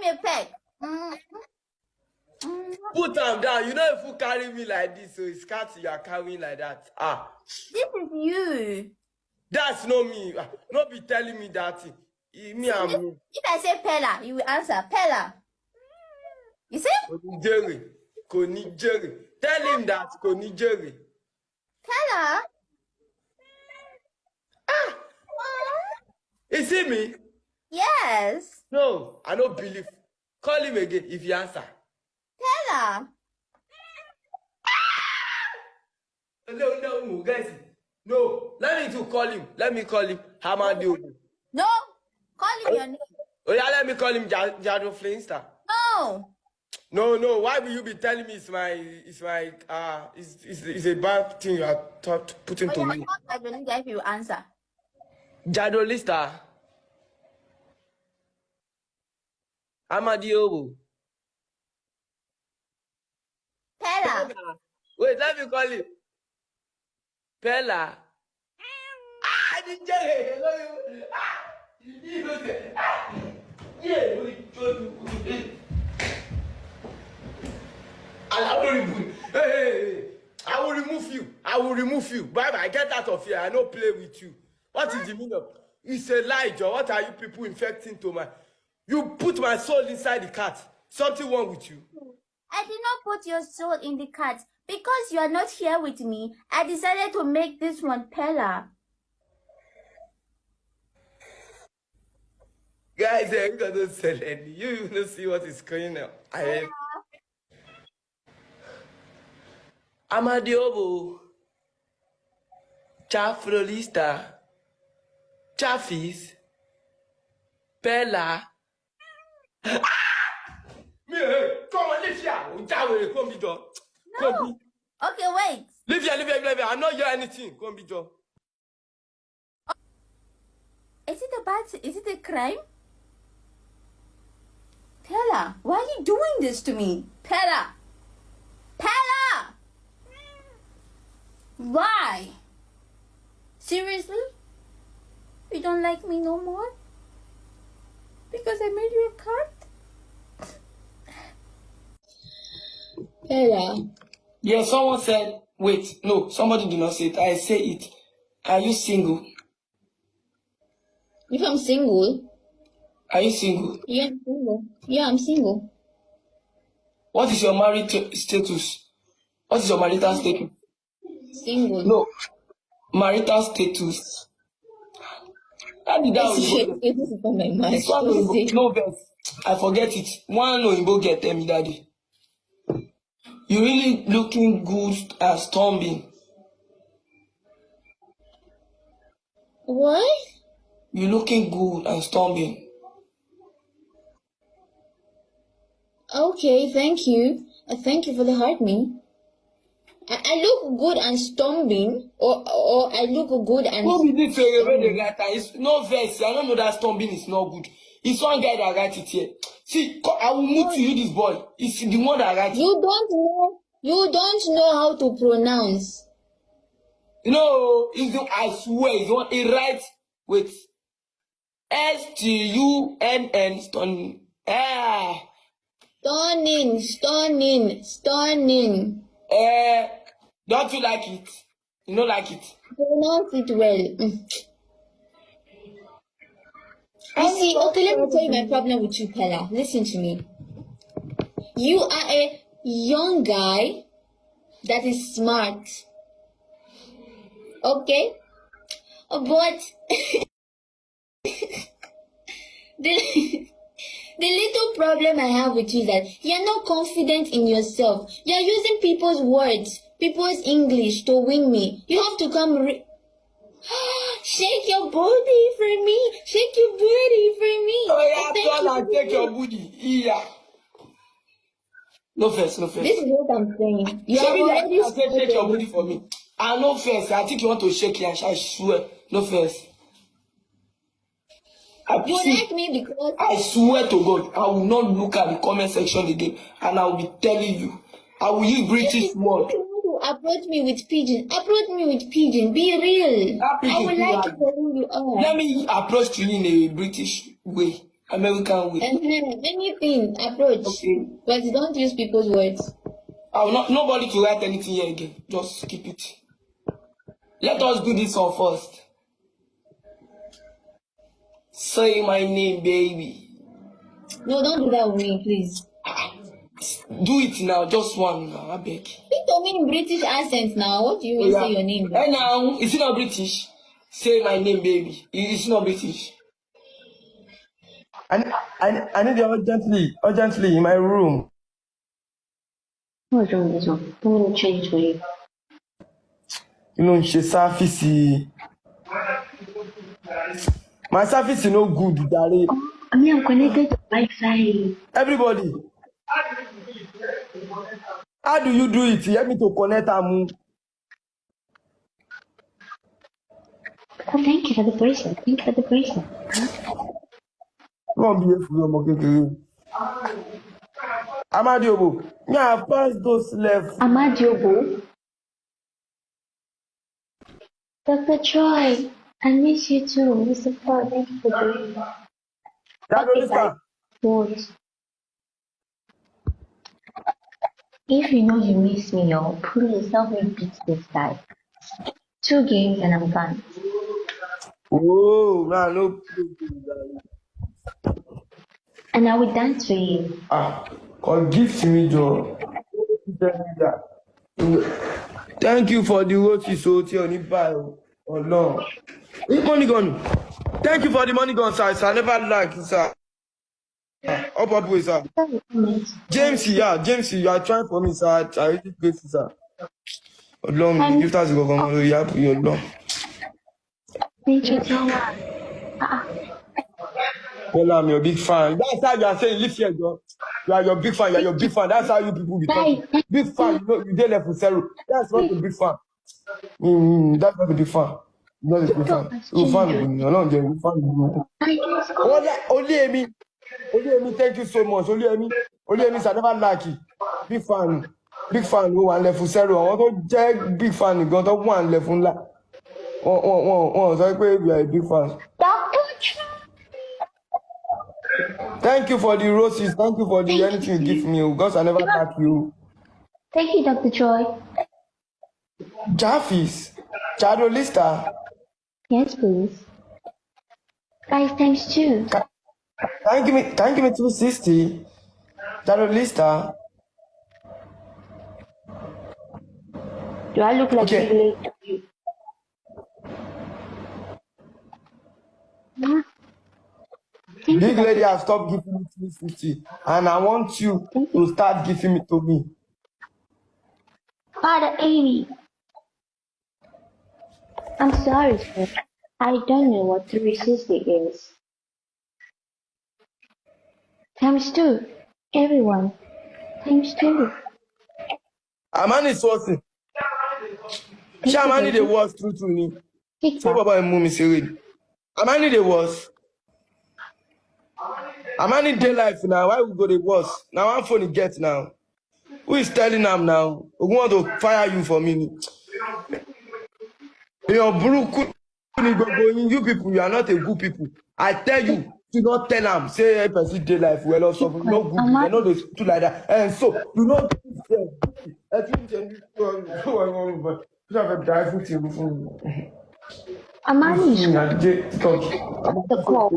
me a peck. Put them down. You know if you carry me like this, so it's cat you are carrying like that. This is you. That's not me. Not be telling me that. Me and me. If I say Peller, you will answer Peller. You see? Koni Jerry. Tell him that Koni Jerry. Peller. You see me? Yes. No, I don't believe. Call him again if you answer. Peller. No, guys. No, let me to call him. Let me call him. Hamadi. No, call him your name. Oh yeah, let me call him Jado Flainstar. No. No. Why will you be telling me it's a bad thing you are putting to me? I believe that if you answer. Jado Lista. Amadiobo. Peller. Wait, let me call him. Peller. I didn't get it. Hey, I will remove you. I will remove you. Bye. Get out of here. I don't play with you. What is the meaning of? It's a lie, Joe. What are you people infecting to my? You put my soul inside the cat. Something wrong with you? I did not put your soul in the cat. Because you are not here with me, I decided to make this one Peller. Guys, I ain't gonna sell any. You don't see what is going on. Amadiobo. Chafrolista. Chaffis. Peller. Come on, live here. Come be done. No. Okay, wait. Live here. I'm not hear anything. Come be done. Is it a crime? Peller, why are you doing this to me? Peller! Why? Seriously? You don't like me no more? Because I made you a cat? Peller. Yeah, someone said, wait, no, somebody did not say it. I say it. Are you single? If I'm single? Are you single? Yeah, I'm single. Yeah, I'm single. What is your married status? What is your marital status? Single. No, marital status. How did that This is on my mind. This one no verse. I forget it. One Oyinbo get me, daddy. You really looking good and stumbling. What? You looking good and stumbling. Okay, thank you. Thank you for the heart me. I look good and stumbling, or I look good and. Who be this it's no verse. I don't know that stumbling is not good. It's one guy that write it here. See, I will move to you this boy. It's the one that write it. You don't know how to pronounce. No, I swear, it's one. He writes with STUNN stunning. Stunning. Don't you like it? You don't like it? Pronounce it well. You see, okay, let me tell you my problem with you, Peller. Listen to me. You are a young guy that is smart. Okay? But the little problem I have with you is that you're not confident in yourself. You're using people's words, people's English to win me. You have to come shake your booty for me. Shake your booty for me. Oh yeah, come and take your booty. Yeah. No first. This is what I'm saying. You have already shake your booty for me. No first. I think you want to shake it. I swear. No first. You like me because I swear to God, I will not look at the comment section again, and I will be telling you. I will use British word. Approach me with pigeon. Be real. I would like to know who you are. Let me approach you in a British way. American way. Anything, approach. Okay. But don't use people's words. I will not, nobody to write anything here again. Just keep it. Let us do this one first. Say my name, baby. No, don't do that with me, please. Do it now, just one now, I beg. Speak to me in British accent now. What do you mean say your name? Hey now, is it not British? Say my name, baby. It's not British. I need you urgently in my room. What's wrong with this one? Let me change for you. You know, she surface. My surface is no good, darling. I mean, I'm connected to Wi-Fi. Everybody, how do you do it? Help me to connect them. Oh, thank you for the bracelet. Thank you for the bracelet. Come on, be here for your mocking. Amadiobo, me have passed those left. Amadiobo. Dr. Troy, I miss you too. Mr. Paul, thank you for joining. What? What? If you know you miss me, yo, please help me beat this guy. 2 games and I'm gone. Oh, no. And I will dance for you. Call gift me, Joe. Thank you for the roti soti on the bio. Oh no. Money gun. Thank you for the money gun, sir. I never like it, sir. Up, way, sir. James, you are trying for me, sir. I really grateful, sir. Long gift us go come on, you have your long. Thank you so much. Well, I'm your big fan. That's how you are saying, live here, Joe. You are your big fan. You are your big fan. That's how you people be talking. Big fan. You know, you did left with zero. That's not a big fan. That's not a big fan. Not a big fan. You fan. No, no, you fan. Only Amy. Thank you so much. Only Amy, I never like it. Big fan. Who one left with zero. I want to check big fan. You got one left with la. Oh, so you are a big fan. Thank you for the roses. Thank you for the anything you give me. Because I never like you. Thank you, Dr. Troy. Jarvis. Lista. Yes, please. Guys, times 2. Thank you, 260. Lista. Do I look like Okay. you? Big lady has stopped giving me 250. And I want you to start giving it to me. Father Amy. I'm sorry, sir. I don't know what 360 is. Times 2. Everyone. Times 2. Amani is sourcing. Amani the worst true to me. So Baba and Mummy say Amani the worst. Amani day life now. Why we go the worst? Now I'm phone get now. Who is telling them now? We want to fire you for me. Your you people, you are not a good people. I tell you, do not tell them. Say person day life well or something. No good. They know they do like that. And so you know. Amani is the call.